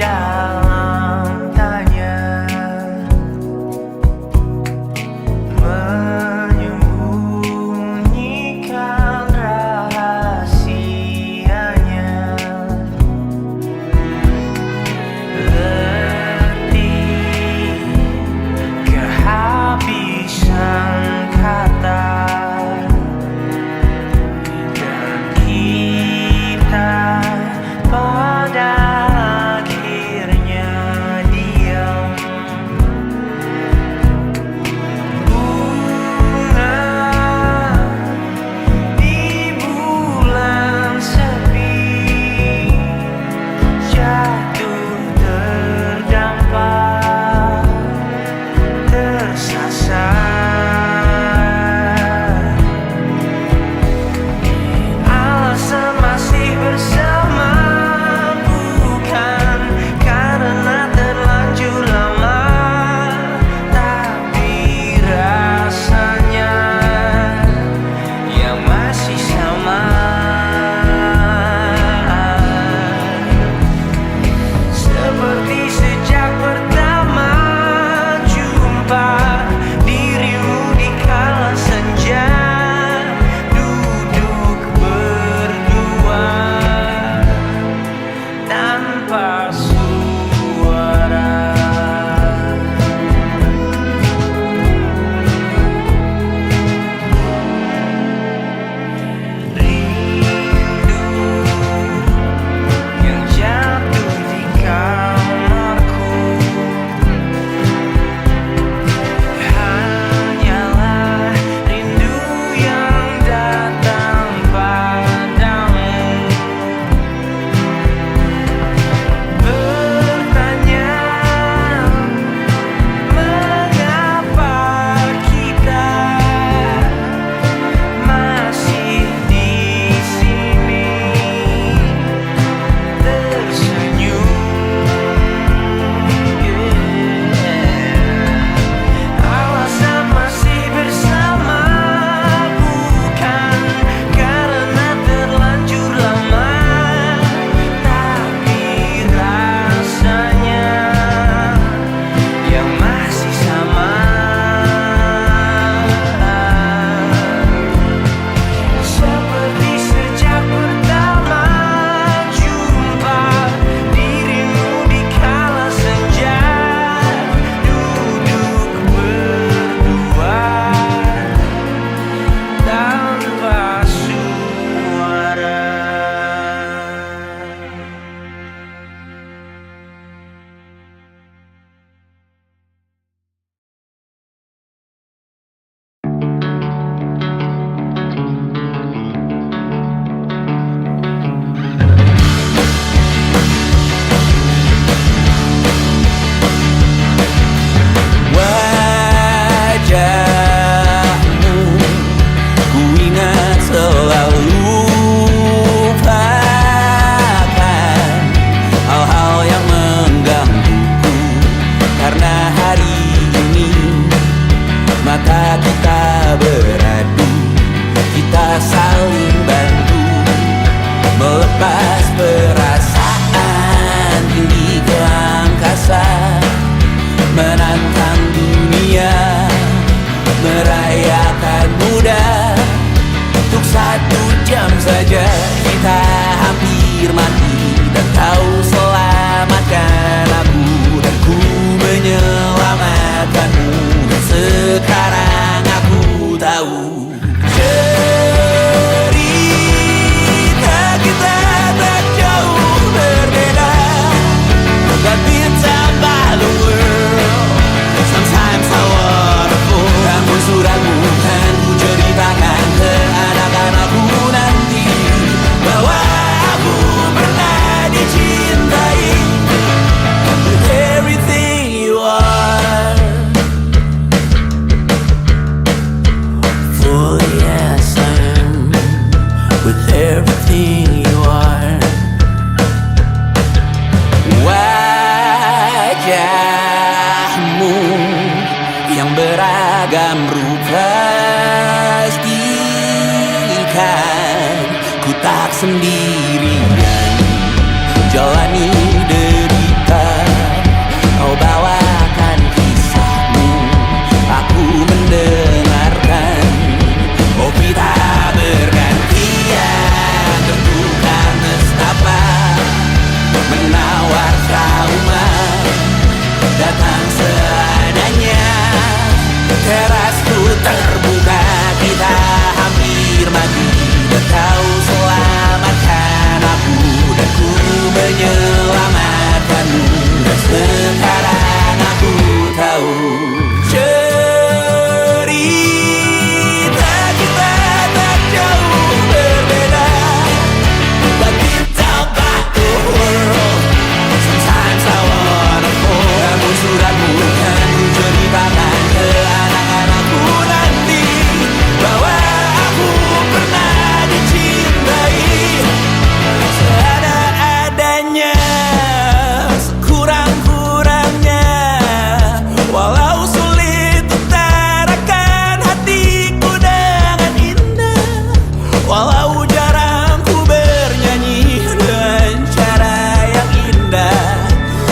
dalam tanya, menyembunyikan rahasianya. Letih, kehabisan kata, dan kita pada akhirnya diam. Bunga di bulan sepi jatuh terdampak, tersasar. Alasan masih bersama bukan karena terlanjur lama, tapi rasanya yang masih sama. Seperti sejak pertama jumpa dirimu di kala senja, duduk berdua tanpa suara. Rindu yang jatuh di kamarku hanyalah rindu yang datang padamu. Bertanya mengapa kita masih di sini, tersenyum. Alasan masih bersama bukan karena terlanjur lama, tapi rasanya yang masih sama. Seperti sejak pertama jumpa dirimu di kala senja, duduk berdua tanpa suara. Wajahmu ku ingat selalu, lupakan hal-hal yang menggangguku, karena hari ini mata kita beradu, kita saling bantu melepas perasaan tinggi ke angkasa, menantang dunia, merayakan muda. Untuk 1 jam saja kita hampir mati, dan kau selamatkan aku, dan ku menyelamatkanmu. Dan sekarang aku tahu cerita kita tak jauh berbeda, but bintang balon world. Sometimes I wonderful. Namun suratmu kan ku ceritakan ke anak-anakku nanti, bahwa aku pernah dicintai with everything you are. For yes I am, with everything you are. Wajahmu yang beragam rupa, pastikan ku tak sendirian jalani derita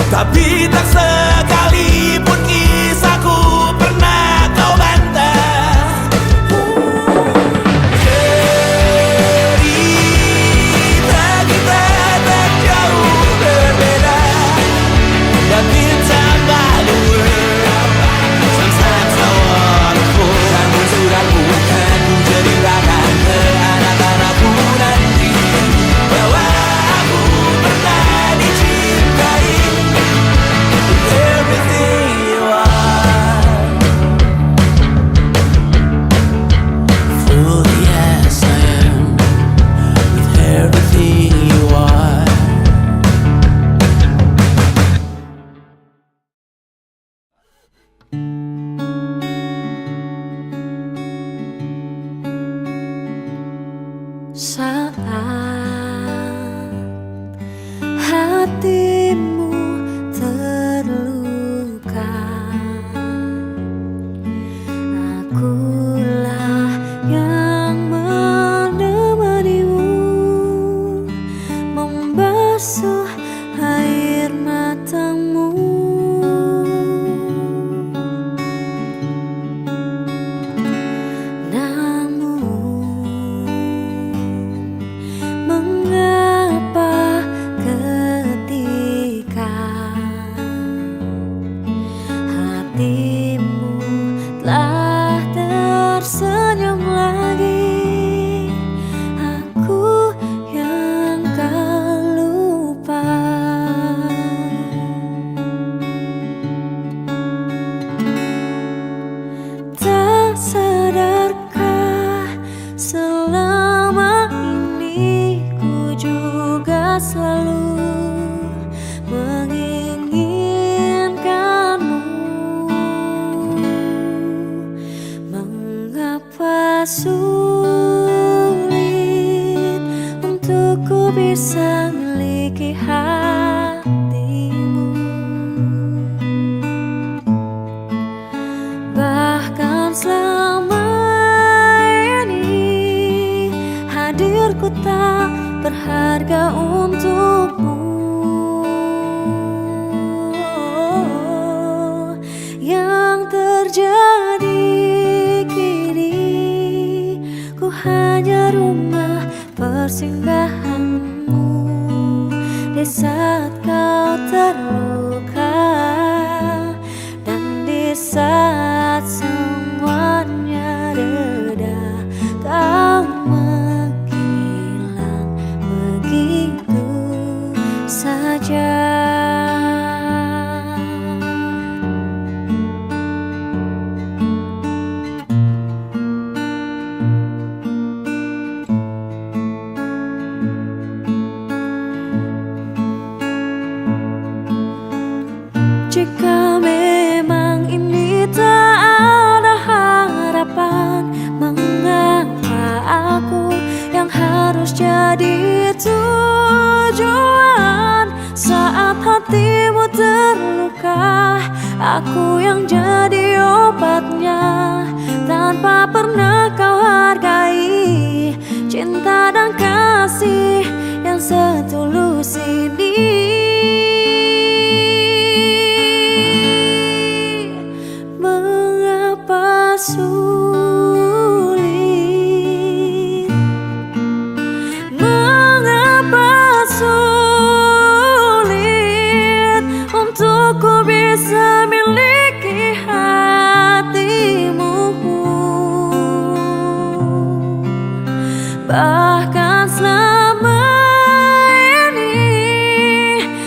Tapi tak sekalipun kisahku pernah kau bantah. Cerita kita tak jauh berbeda, but it's about the world. Sometimes so wonderful. Kamu sudah bukan ceritakan ke anak-anakku nanti bahwa aku pernah dicintai. Everything you are, fully as I am, with everything you are. Saat hatimu terluka, akulah yang menemanimu, membasuh air matamu. Mengapa ketika hatimu telah tersenyum lagi, aku yang kau lupa? Tak sadarkah selama ini ku juga selalu menginginkanmu? Mengapa sulit untukku bisa miliki hatimu? Bahkan selama ini hadirku tak berharga untukmu. Yang terjadi kini, ku hanya rumah persinggahanmu di saat kau terluka, dan di saat semuanya reda, kau menghilang begitu saja. Jika memang ini tak ada harapan, mengapa aku yang harus jadi tujuan? Saat hatimu terluka, aku yang jadi obatnya. Tanpa pernah kau hargai cinta dan kasih yang setulus ini. Mengapa sulit, mengapa sulit untukku bisa miliki hatimu? Bahkan selama ini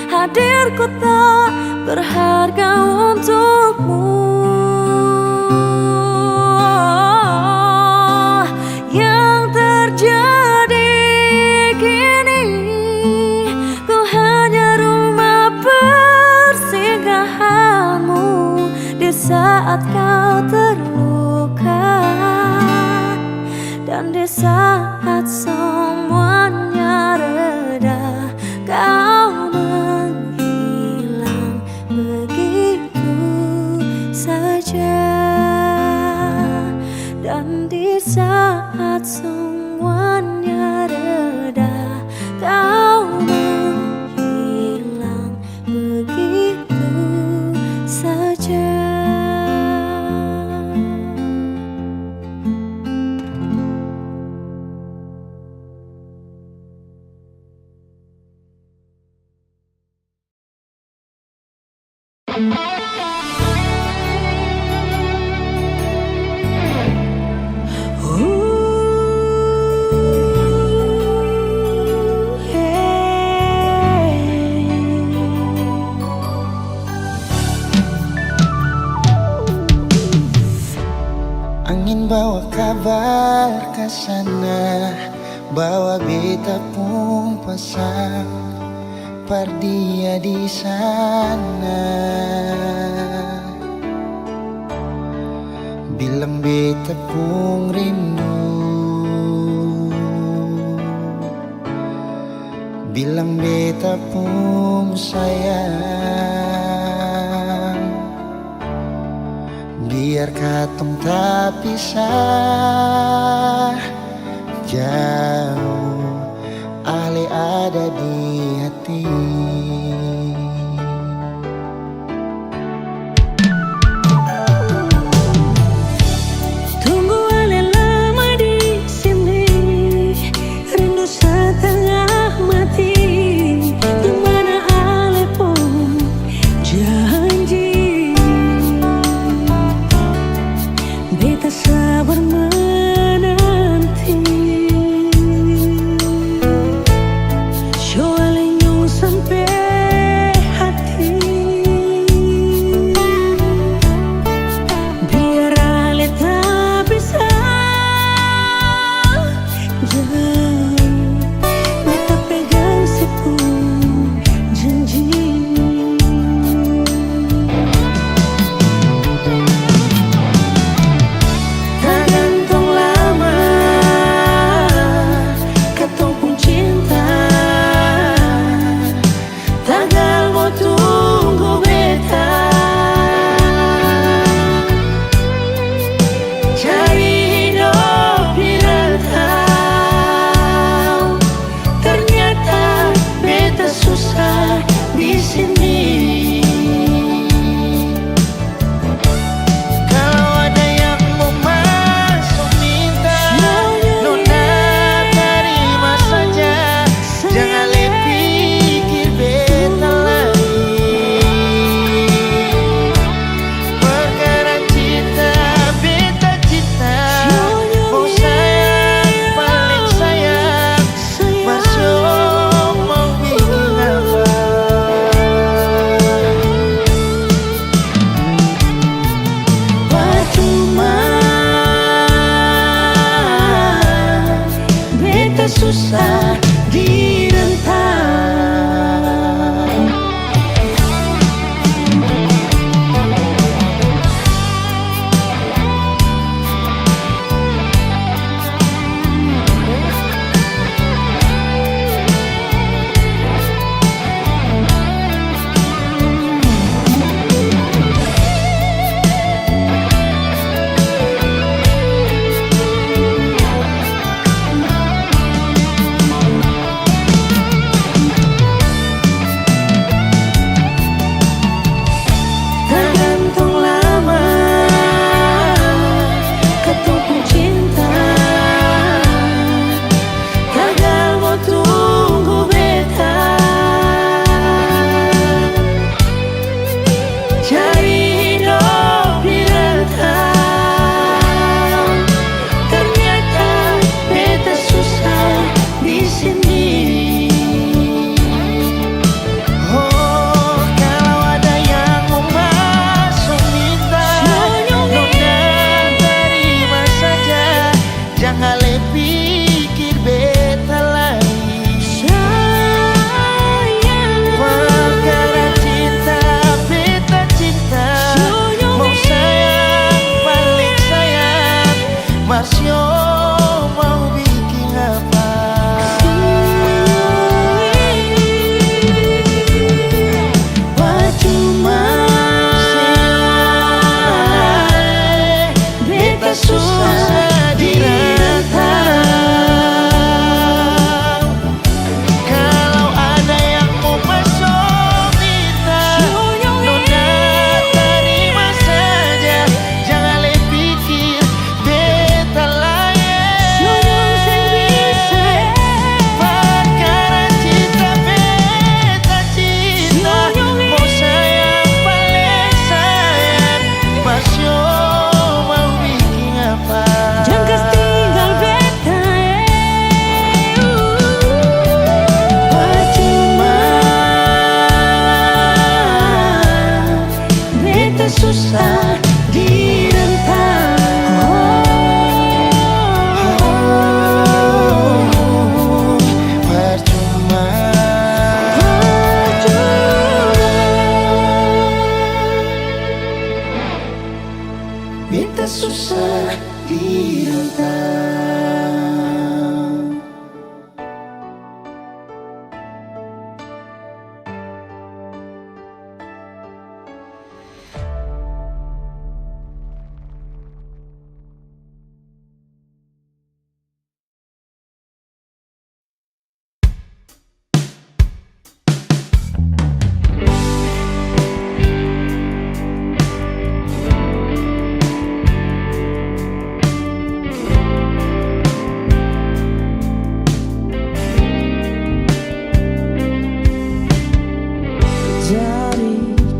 hadirku tak berharga untukmu. Yang terjadi kini, ku hanya rumah persinggahanmu di saat kau terluka, dan di saat semuanya reda, kau menghilang begitu saja. Dan di saat semuanya reda, kau menghilang begitu Angin bawa kabar ke sana, bawa beta pun pasang pardia di sana. Bilang beta pun rindu, bilang beta pun sayang. Biar katong tak pisah jauh, ale ada di hati. Tunggu ale lama di sini, rindu setengah mati. Di mana ale pun janji, beta sabar menanti. Soalnya nyong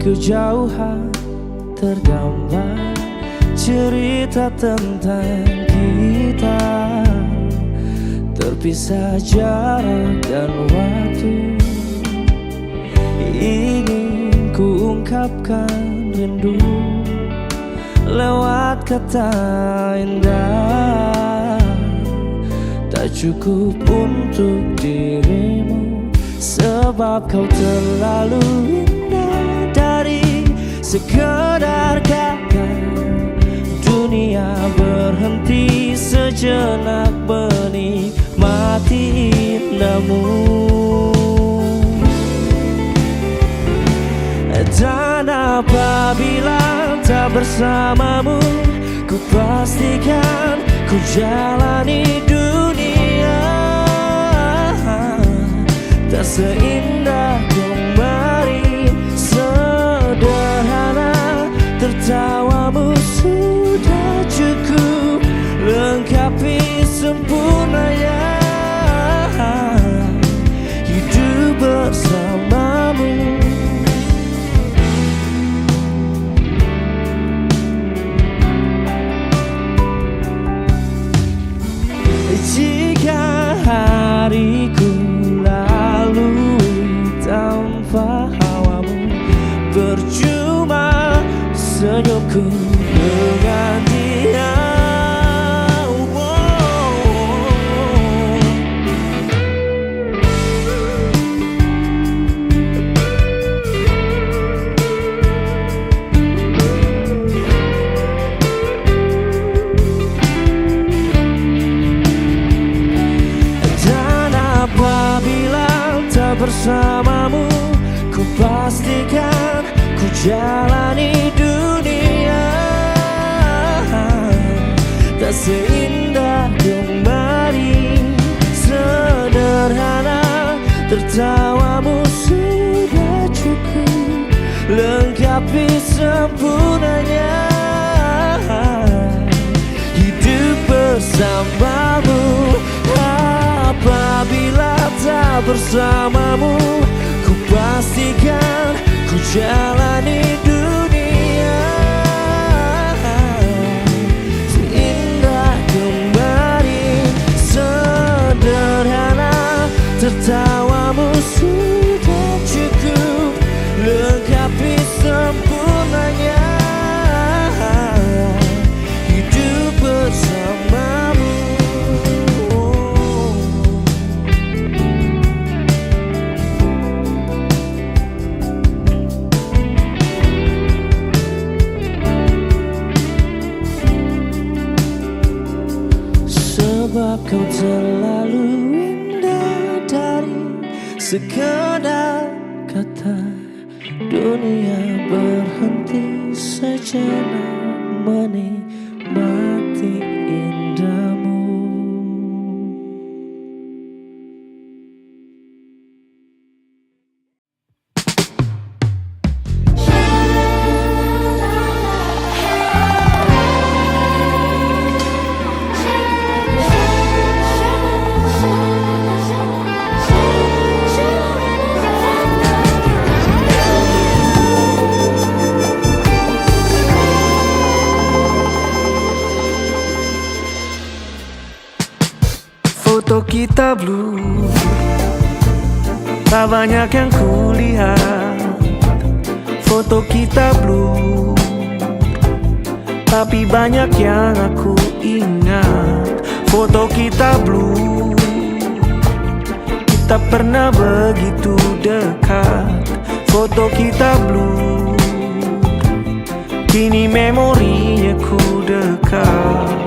kejauhan tergambar cerita tentang kita, terpisah jarak dan waktu. Ingin ku ungkapkan rindu lewat kata indah, tak cukup untuk dirimu, sebab kau terlalu indah. Dari sekedar kata, dunia berhenti sejenak menikmati indahmu. Dan apabila tak bersamamu, ku pastikan ku jalani dunia tak seindah kemarin. Sederhana, tertawamu sudah cukup lengkapi sempurnanya hidup bersamamu. Jika hariku lalui tanpa hawamu, percuma senyumku dengan dia. Bersamamu, ku pastikan ku jalani dunia tak seindah kemarin. Sederhana, tertawamu sudah cukup lengkapi sempurnanya hidup bersamamu. Apabila tak bersamamu, ku pastikan ku jalani dunia seindah kemarin. Sederhana, tertawamu sudah cukup lengkapi sempurnanya hidup bersamamu. Sebab kau terlalu indah. Dari sekedar kata, dunia berhenti sejenak menikmati indahmu. Foto kita blue, tak banyak yang kulihat. Foto kita blue, tapi banyak yang aku ingat. Foto kita blue, kita pernah begitu dekat. Foto kita blue, kini memorinya ku dekat.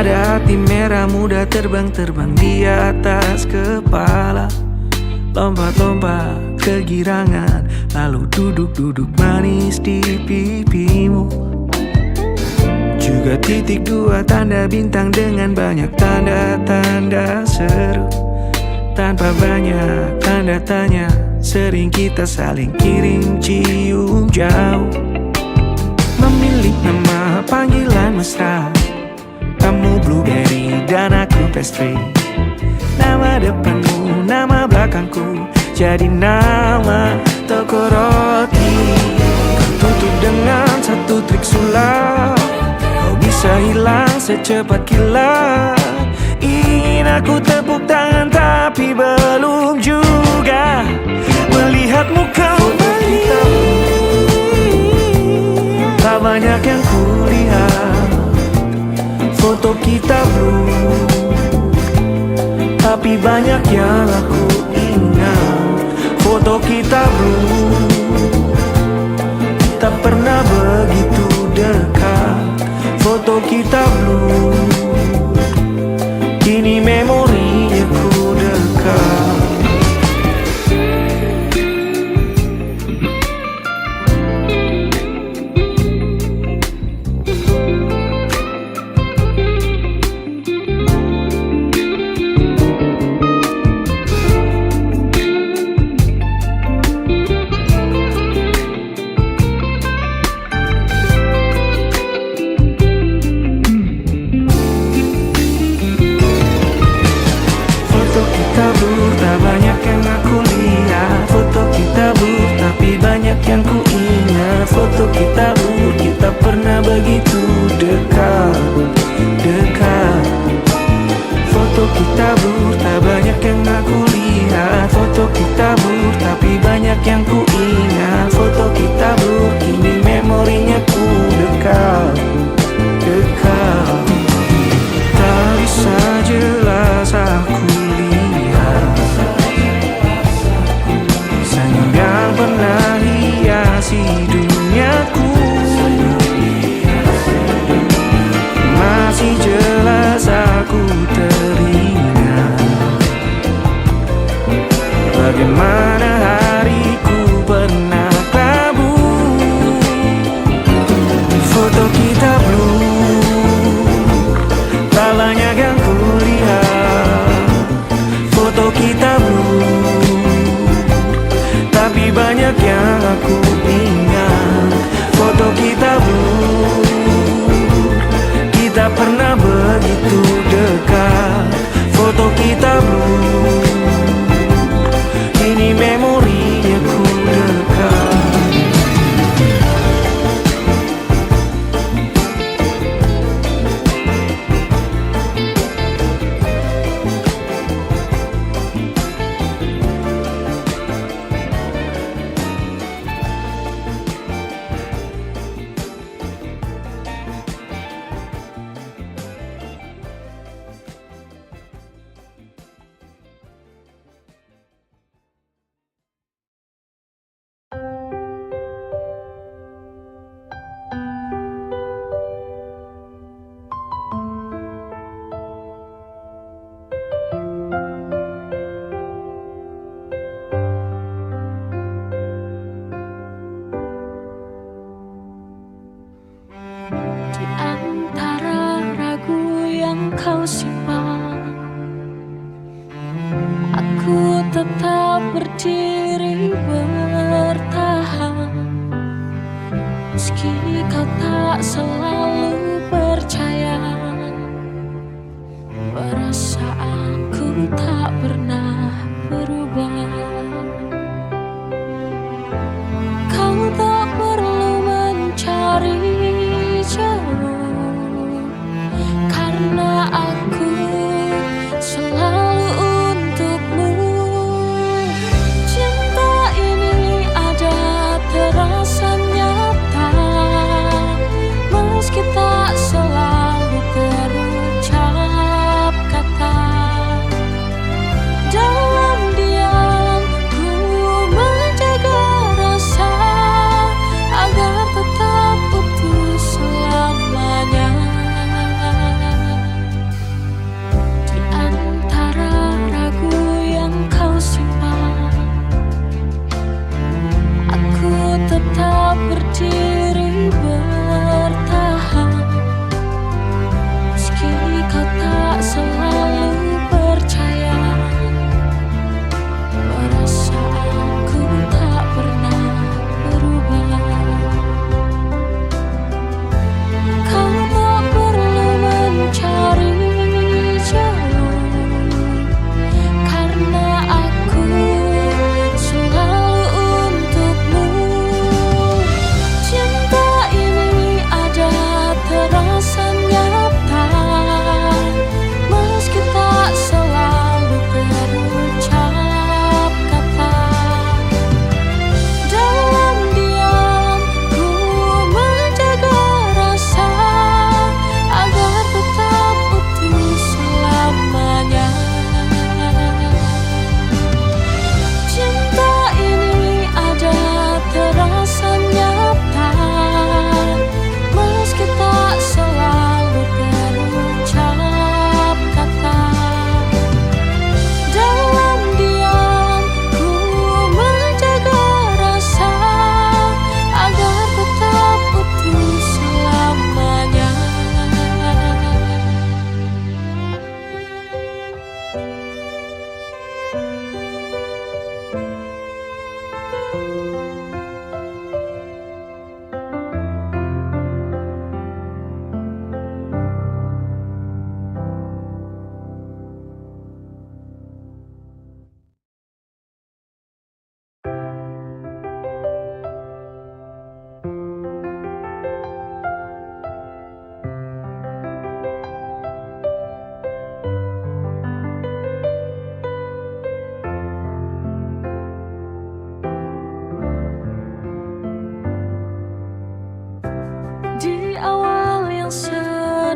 Ada hati merah muda terbang-terbang di atas kepala, lompat-lompat kegirangan, lalu duduk-duduk manis di pipimu. Juga titik dua tanda bintang dengan banyak tanda-tanda seru. Tanpa banyak tanda tanya, sering kita saling kirim cium jauh. Memilih nama panggilan mesra, kamu blueberry dan aku pastry. Nama depanmu, nama belakangku, jadi nama toko roti. Kau tutup dengan satu trik sulap, kau bisa hilang secepat kilat. Ingin aku tepuk tangan tapi belum juga melihatmu kembali. Tak banyak yang kulihat, foto kita blue, tapi banyak yang aku ingat. Foto kita blue, tak pernah begitu dekat. Foto kita blue, kini memorinya ku dekat. Tak banyak yang aku lihat, foto kita blur tapi banyak yang ku ingat. Foto kita blur, kita pernah begitu dekat, dekat. Foto kita blur, tak banyak yang aku lihat. Foto kita blur tapi banyak yang ku ingat. Foto kita blur, kini memorinya ku dekat, dekat. Tak bisa jelas aku pernah hiasi duniaku, masih jelas aku teringat bagaimana hariku pernah labu. Foto kita blue, tak banyak yang kulihat. Foto kita blue, tapi banyak yang aku ingat. Foto kita blur, kita pernah begitu dekat. Foto kita blur, kini memorinya ku dekat. Di antara ragu yang kau simpan, aku tetap berdiri bertahan. Meski kau tak selalu percaya, perasaanku tak pernah berubah. Kau tak perlu mencari jauh, karena aku selalu untukmu. Cinta ini ada terasa nyata, meski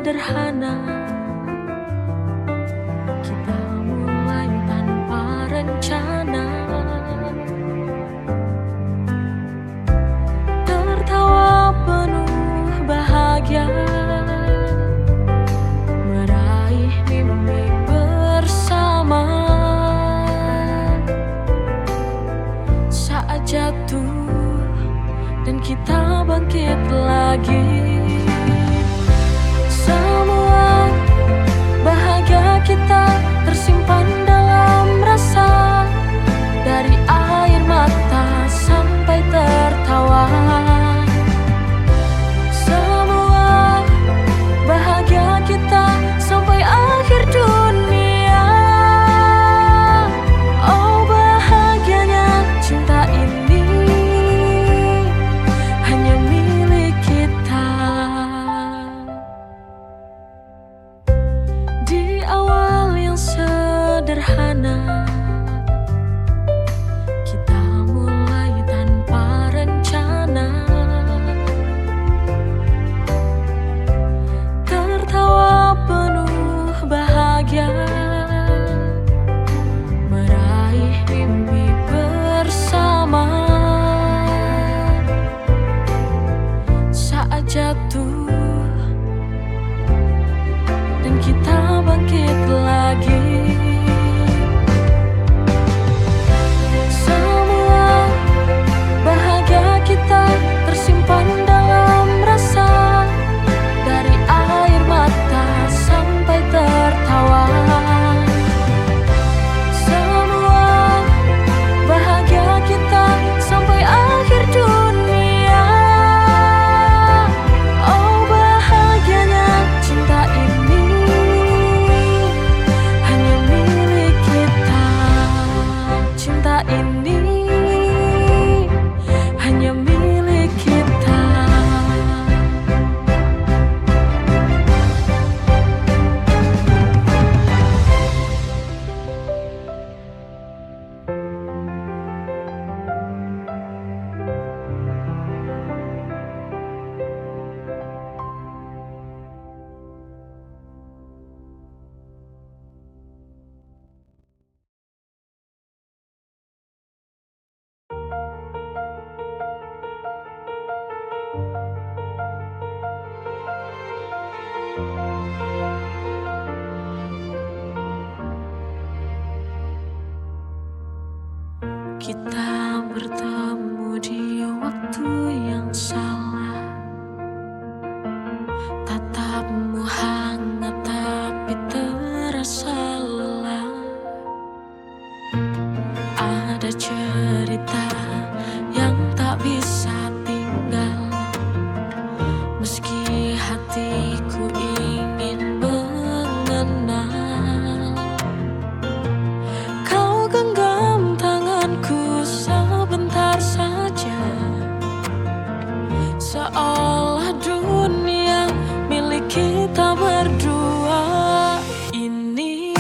sederhana. Kita mulai tanpa rencana, tertawa penuh bahagia, meraih mimpi bersama. Saat jatuh dan kita bangkit lagi, semua bahagia kita tersimpan dalam rasa, dari air mata sampai tertawa. Semua bahagia kita sampai akhir dunia. Oh, bahagianya cinta ini hanya milik kita. Di awal yang sederhana, kita mulai tanpa rencana, tertawa penuh bahagia, meraih mimpi bersama. Saat jatuh dan kita bangkit lagi, semua bahagia kita tersimpan dalam rasa, dari air mata sampai tertawa. Semua bahagia kita sampai akhir dunia. Oh, bahagianya cinta ini hanya milik kita. Cinta ini hanya milik kita. Kita bertemu di waktu yang salah, tatapmu hangat tapi terasa lelah. Ada cerita yang tak bisa tinggal, meski hatiku ingin mengenal. Kau genggam tanganku sebentar saja, seolah dunia milik kita berdua. Ini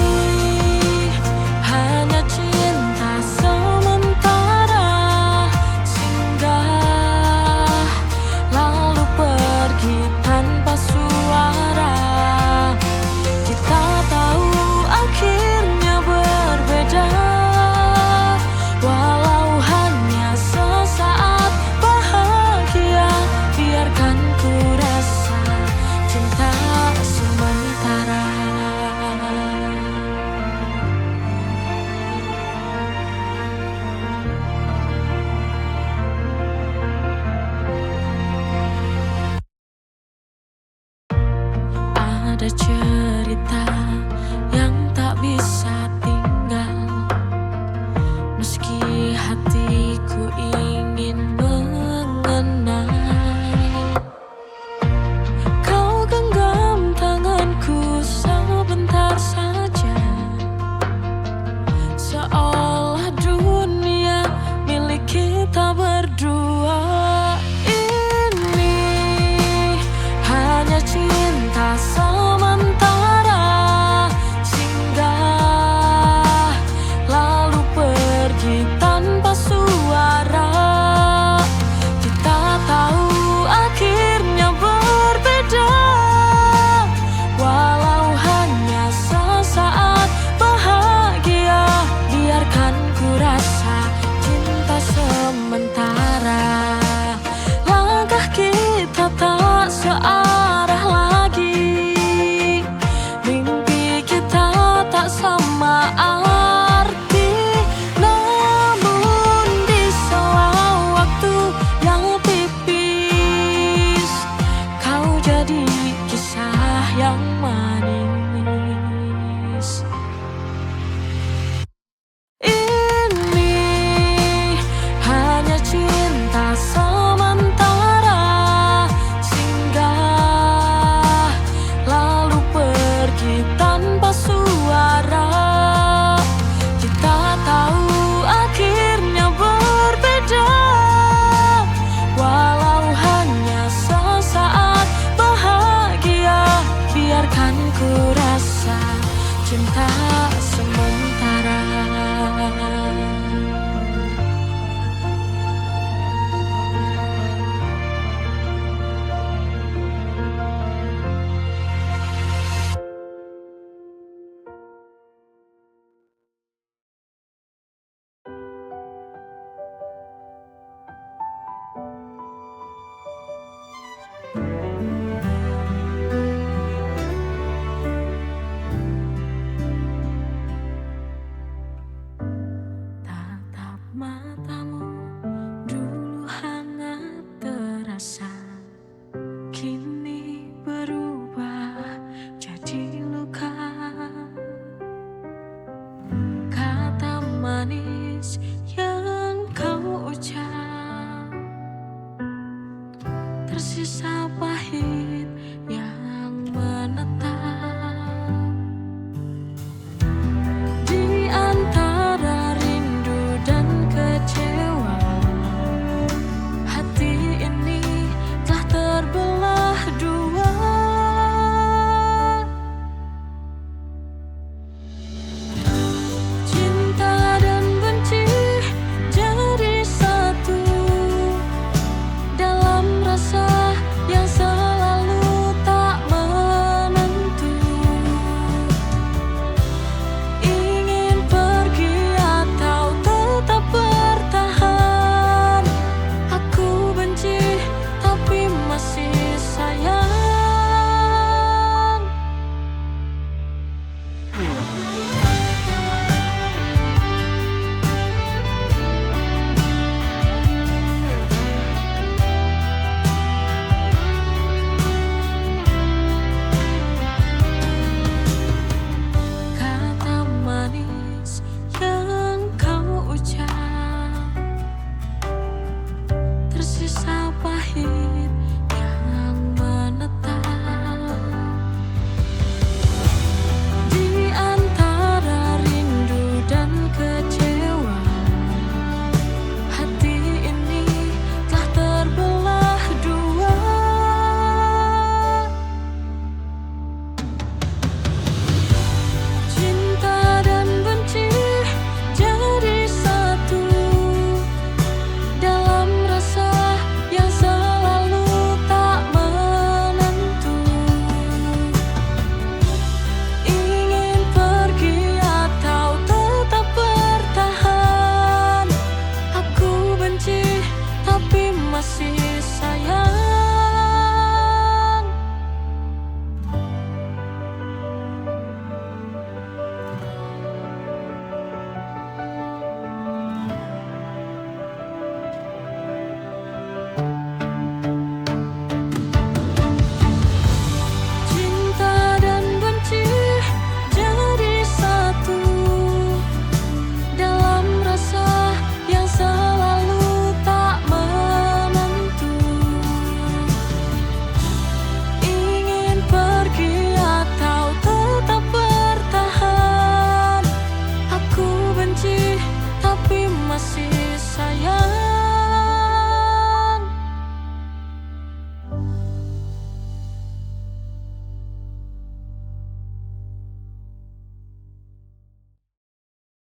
hanya cinta sementara, singgah lalu pergi tanpa suara. Kita tahu akhirnya berbeda, walau hanya sesaat bahagia. Biarkan ku rasa cinta sementara. Ada cerita yang tak bisa tinggal, meski hatiku ingin mengenal. Kau genggam tanganku sebentar saja, seolah dunia milik kita berdua. Ini hanya cinta sementara, tersisa pahit yang menetap di antara rindu dan kecewa. Hati ini telah terbelah dua. Cinta dan benci jadi satu dalam rasa yang selalu tak menentu. Ingin pergi atau tetap bertahan. Aku benci tapi masih sayang. Kata manis yang kau ucap tersisa pahit yang menetap di antara rindu dan kecewa. Hati ini telah terbelah dua. Cinta dan benci jadi satu dalam rasa yang selalu tak menentu. Ingin pergi atau tetap bertahan. Aku benci tapi masih